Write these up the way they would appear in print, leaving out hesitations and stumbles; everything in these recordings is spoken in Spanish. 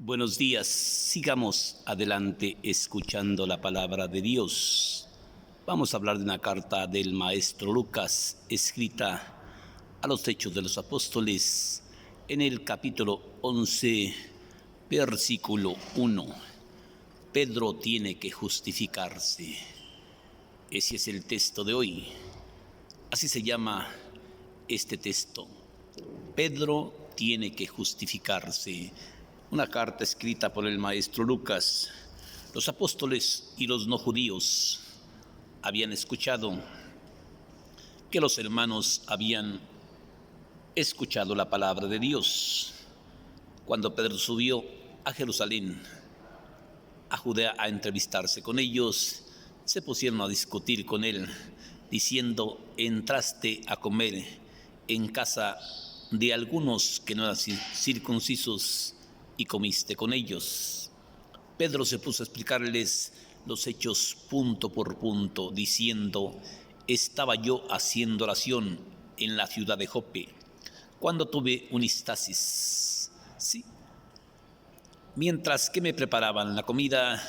Buenos días, sigamos adelante escuchando la palabra de Dios. Vamos a hablar de una carta del maestro Lucas, escrita a los Hechos de los Apóstoles, en el capítulo 11, versículo 1. Pedro tiene que justificarse. Ese es el texto de hoy. Así se llama este texto. Pedro tiene que justificarse. Una carta escrita por el maestro Lucas. Los apóstoles y los no judíos habían escuchado que los hermanos habían escuchado la palabra de Dios. Cuando Pedro subió a Jerusalén, a Judea, a entrevistarse con ellos, se pusieron a discutir con él, diciendo: entraste a comer en casa de algunos que no eran circuncisos y comiste con ellos. Pedro se puso a explicarles los hechos punto por punto, diciendo: estaba yo haciendo oración en la ciudad de Jope, cuando tuve un estasis. Sí. Mientras que me preparaban la comida,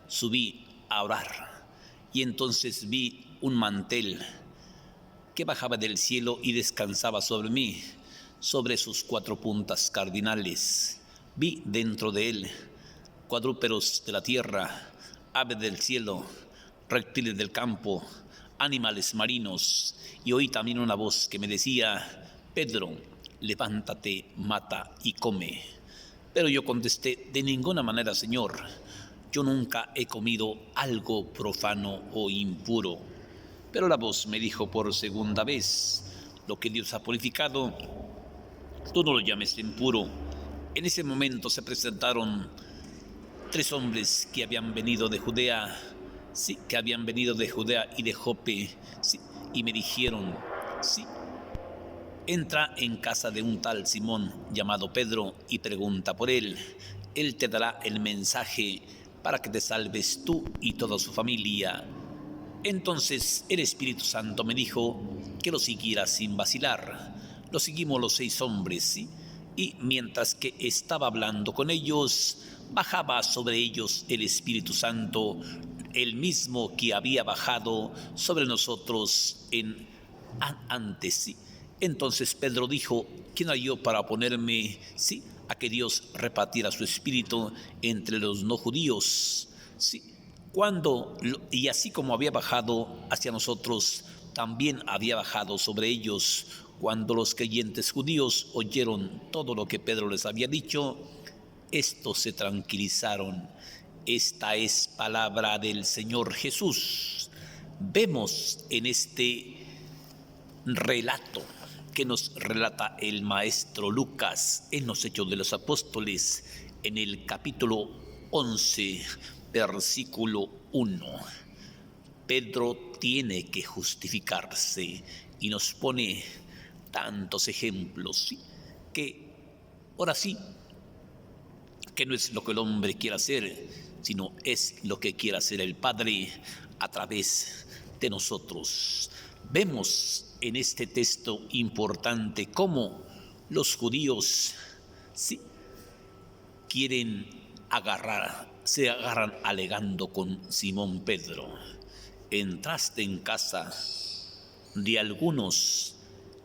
subí a orar, y entonces vi un mantel que bajaba del cielo y descansaba sobre mí, sobre sus 4 puntas cardinales. Vi dentro de él cuadrúpedos de la tierra, aves del cielo, reptiles del campo, animales marinos, y oí también una voz que me decía: Pedro, levántate, mata y come. Pero yo contesté: de ninguna manera, Señor, yo nunca he comido algo profano o impuro. Pero la voz me dijo por segunda vez: lo que Dios ha purificado, tú no lo llames impuro. En ese momento se presentaron 3 hombres que habían venido de Judea, y de Jope, y me dijeron: entra en casa de un tal Simón llamado Pedro y pregunta por él. Él te dará el mensaje para que te salves tú y toda su familia. Entonces el Espíritu Santo me dijo que lo siguiera sin vacilar. Lo seguimos los 6 hombres, y mientras que estaba hablando con ellos, bajaba sobre ellos el Espíritu Santo, el mismo que había bajado sobre nosotros antes. Entonces Pedro dijo: ¿quién era yo para oponerme a que Dios repartiera su Espíritu entre los no judíos? Y así como había bajado hacia nosotros, también había bajado sobre ellos. Cuando los creyentes judíos oyeron todo lo que Pedro les había dicho, estos se tranquilizaron. Esta es palabra del Señor Jesús. Vemos en este relato que nos relata el maestro Lucas en los Hechos de los Apóstoles, en el capítulo 11, versículo 1. Pedro tiene que justificarse y nos pone tantos ejemplos, que ahora sí, que no es lo que el hombre quiere hacer, sino es lo que quiere hacer el Padre a través de nosotros. Vemos en este texto importante cómo los judíos se agarran alegando con Simón Pedro: entraste en casa de algunos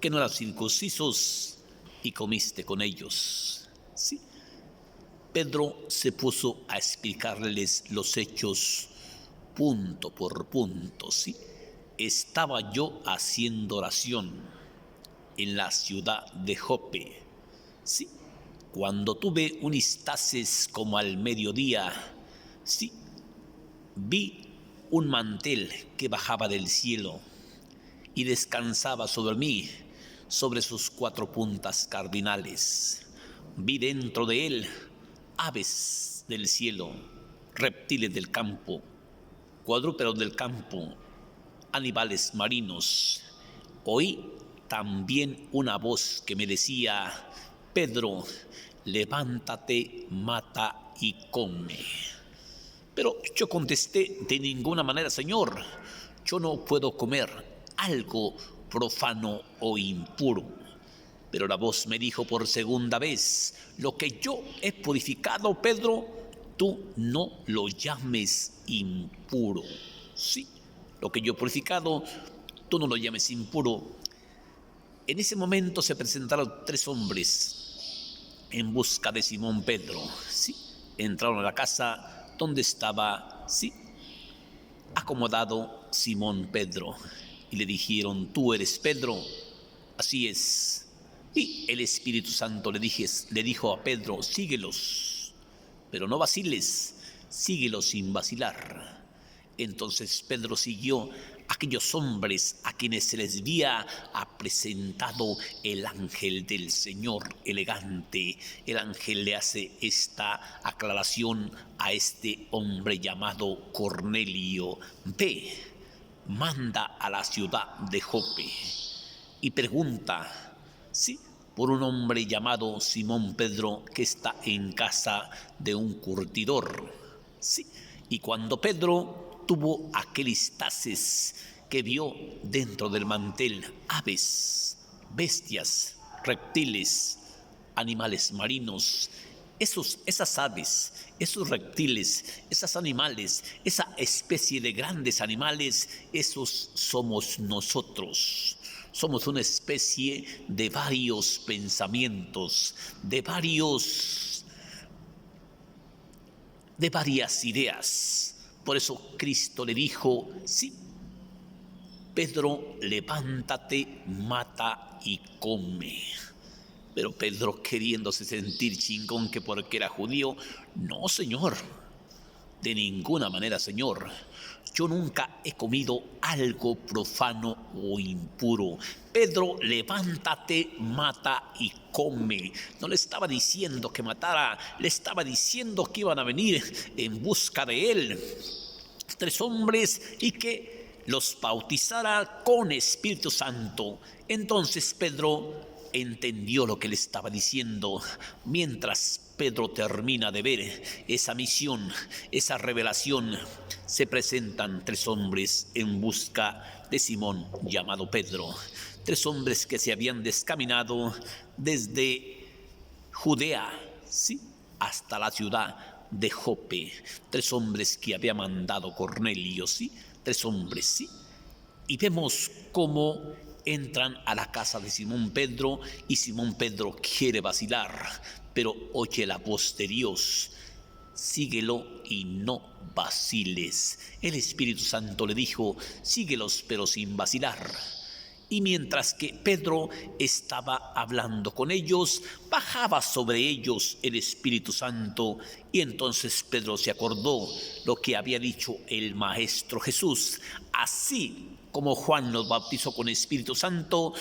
que no eran circuncisos y comiste con ellos. Pedro se puso a explicarles los hechos punto por punto. Estaba yo haciendo oración en la ciudad de Jope, cuando tuve un estasis como al mediodía, vi un mantel que bajaba del cielo y descansaba sobre mí, sobre sus 4 puntas cardinales. Vi dentro de él aves del cielo, reptiles del campo, cuadrúpedos del campo, animales marinos. Oí también una voz que me decía: Pedro, levántate, mata y come. Pero yo contesté: de ninguna manera, Señor, yo no puedo comer algo profano o impuro. Pero la voz me dijo por segunda vez: lo que yo he purificado, Pedro, tú no lo llames impuro. Sí, lo que yo he purificado, tú no lo llames impuro. En ese momento se presentaron 3 hombres en busca de Simón Pedro. Sí, entraron a la casa donde estaba, sí, acomodado Simón Pedro, y le dijeron: tú eres Pedro. Así es. Y el Espíritu Santo le dijo a Pedro: síguelos, pero no vaciles, síguelos sin vacilar. Entonces Pedro siguió a aquellos hombres a quienes se les había presentado el ángel del Señor elegante. El ángel le hace esta aclaración a este hombre llamado Cornelio: ve, manda a la ciudad de Jope y pregunta, sí, por un hombre llamado Simón Pedro, que está en casa de un curtidor. Sí, y cuando Pedro tuvo aquel éxtasis que vio dentro del mantel aves, bestias, reptiles, animales marinos, esas aves, esos reptiles, esos animales, esa especie de grandes animales, esos somos nosotros. Somos una especie de varios pensamientos, de varias ideas. Por eso Cristo le dijo: sí, Pedro, levántate, mata y come. Pero Pedro, queriéndose sentir chingón que porque era judío: no, Señor, de ninguna manera, Señor. Yo nunca he comido algo profano o impuro. Pedro, levántate, mata y come. No le estaba diciendo que matara, le estaba diciendo que iban a venir en busca de él 3 hombres y que los bautizara con Espíritu Santo. Entonces Pedro entendió lo que le estaba diciendo. Mientras Pedro termina de ver esa misión, esa revelación, se presentan 3 hombres en busca de Simón llamado Pedro. 3 hombres que se habían descaminado desde Judea, ¿sí?, hasta la ciudad de Jope. 3 hombres que había mandado Cornelio, ¿sí? 3 hombres, ¿sí? Y vemos cómo entran a la casa de Simón Pedro, y Simón Pedro quiere vacilar, pero oye la voz de Dios: síguelo y no vaciles. El Espíritu Santo le dijo: síguelos pero sin vacilar. Y mientras que Pedro estaba hablando con ellos, bajaba sobre ellos el Espíritu Santo, y entonces Pedro se acordó lo que había dicho el Maestro Jesús: así como Juan nos bautizó con Espíritu Santo,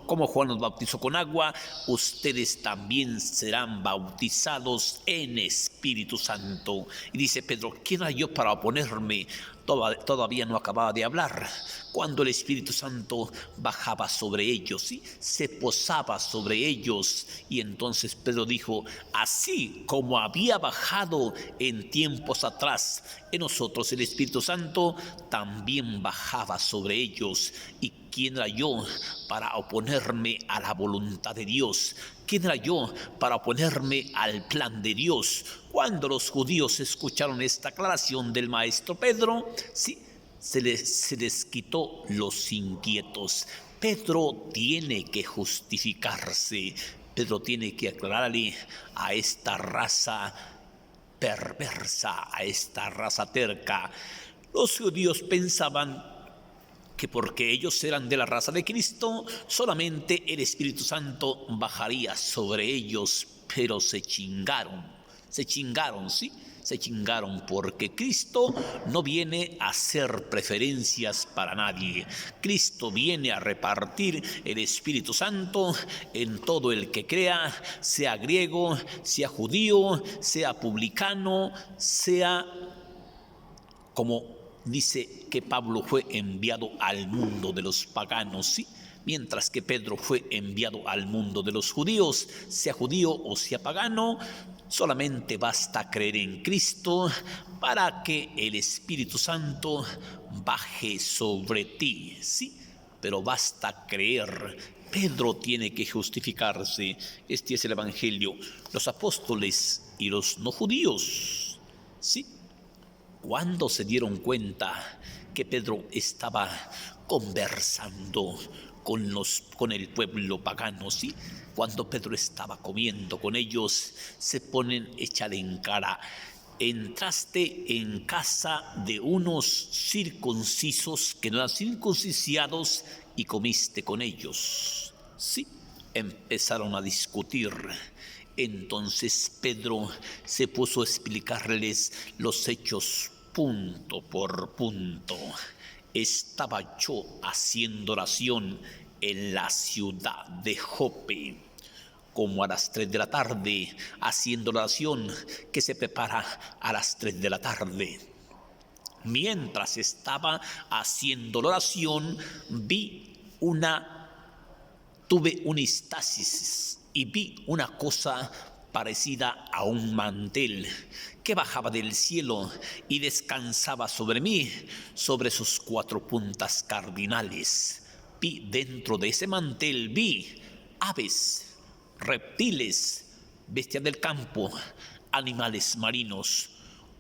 como Juan nos bautizó con agua, ustedes también serán bautizados en Espíritu Santo. Y dice Pedro: ¿quién era yo para oponerme? Todavía no acababa de hablar cuando el Espíritu Santo bajaba sobre ellos, ¿sí?, se posaba sobre ellos. Y entonces Pedro dijo: así como había bajado en tiempos atrás en nosotros el Espíritu Santo, también bajaba sobre ellos. ¿Y quién era yo para oponerme a la voluntad de Dios? ¿Quién era yo para oponerme al plan de Dios? Cuando los judíos escucharon esta aclaración del maestro Pedro, sí, se les quitó los inquietos. Pedro tiene que justificarse. Pedro tiene que aclararle a esta raza perversa, a esta raza terca. Los judíos pensaban que porque ellos eran de la raza de Cristo, solamente el Espíritu Santo bajaría sobre ellos, pero se chingaron, ¿sí? Se chingaron, porque Cristo no viene a hacer preferencias para nadie. Cristo viene a repartir el Espíritu Santo en todo el que crea, sea griego, sea judío, sea publicano, sea como dice que Pablo fue enviado al mundo de los paganos, ¿sí? Mientras que Pedro fue enviado al mundo de los judíos, sea judío o sea pagano, solamente basta creer en Cristo para que el Espíritu Santo baje sobre ti, ¿sí? Pero basta creer Pedro tiene que justificarse. Este es el Evangelio. Los apóstoles y los no judíos, ¿sí? Cuando se dieron cuenta que Pedro estaba conversando con el pueblo pagano, ¿sí? Cuando Pedro estaba comiendo con ellos, se ponen a echarle en cara: entraste en casa de unos circuncisos que no eran circuncidados y comiste con ellos. Sí, empezaron a discutir. Entonces Pedro se puso a explicarles los hechos punto por punto. Estaba yo haciendo oración en la ciudad de Jope, como a las 3 de la tarde, haciendo la oración que se prepara a las 3 de la tarde. Mientras estaba haciendo la oración, tuve un estasis y vi una cosa parecida a un mantel que bajaba del cielo y descansaba sobre mí, sobre sus 4 puntas cardinales. Vi dentro de ese mantel, vi aves, reptiles, bestias del campo, animales marinos.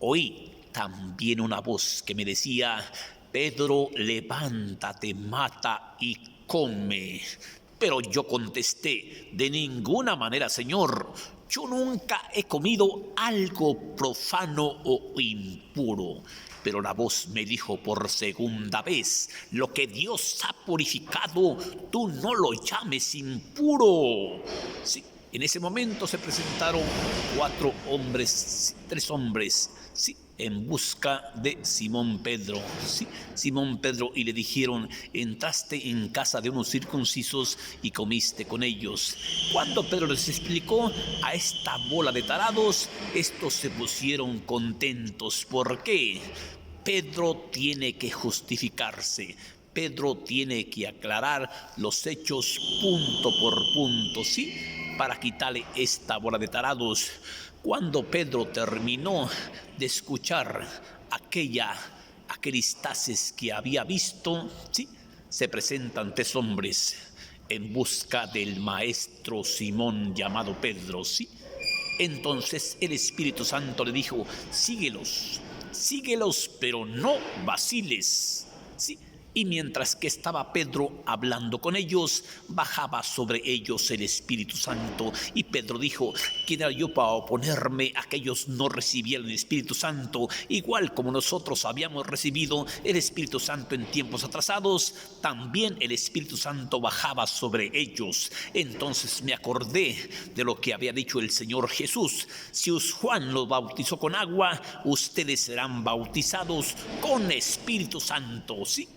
Oí también una voz que me decía: Pedro, levántate, mata y come. Pero yo contesté: de ninguna manera, Señor. Yo nunca he comido algo profano o impuro. Pero la voz me dijo por segunda vez: lo que Dios ha purificado, tú no lo llames impuro. Sí, en ese momento se presentaron 3 hombres, sí, en busca de Simón Pedro, sí, Simón Pedro, y le dijeron: entraste en casa de unos circuncisos y comiste con ellos. Cuando Pedro les explicó a esta bola de tarados, estos se pusieron contentos. ¿Por qué? Pedro tiene que justificarse. Pedro tiene que aclarar los hechos punto por punto, ¿sí? Para quitarle esta bola de tarados. Cuando Pedro terminó de escuchar aquel estasis que había visto, ¿sí?, se presentan 3 hombres en busca del maestro Simón llamado Pedro, ¿sí? Entonces el Espíritu Santo le dijo: síguelos, pero no vaciles, ¿sí? Y mientras que estaba Pedro hablando con ellos, bajaba sobre ellos el Espíritu Santo. Y Pedro dijo: ¿quién era yo para oponerme a que ellos no recibieran el Espíritu Santo? Igual como nosotros habíamos recibido el Espíritu Santo en tiempos atrasados, también el Espíritu Santo bajaba sobre ellos. Entonces me acordé de lo que había dicho el Señor Jesús: si Juan los bautizó con agua, ustedes serán bautizados con Espíritu Santo, ¿sí?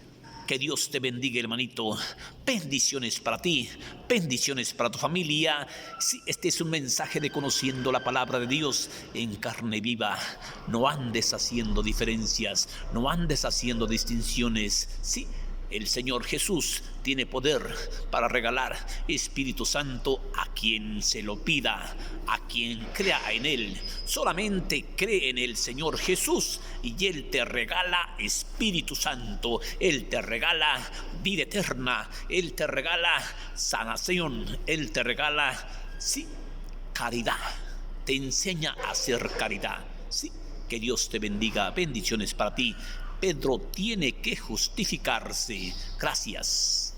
Que Dios te bendiga, hermanito. Bendiciones para ti, bendiciones para tu familia. Sí, este es un mensaje de conociendo la palabra de Dios en carne viva. No andes haciendo diferencias, no andes haciendo distinciones. Sí, el Señor Jesús tiene poder para regalar Espíritu Santo a quien se lo pida, a quien crea en Él. Solamente cree en el Señor Jesús y Él te regala Espíritu Santo. Él te regala vida eterna. Él te regala sanación. Él te regala, sí, caridad. Te enseña a hacer caridad. Sí, que Dios te bendiga. Bendiciones para ti. Pedro tiene que justificarse. Gracias.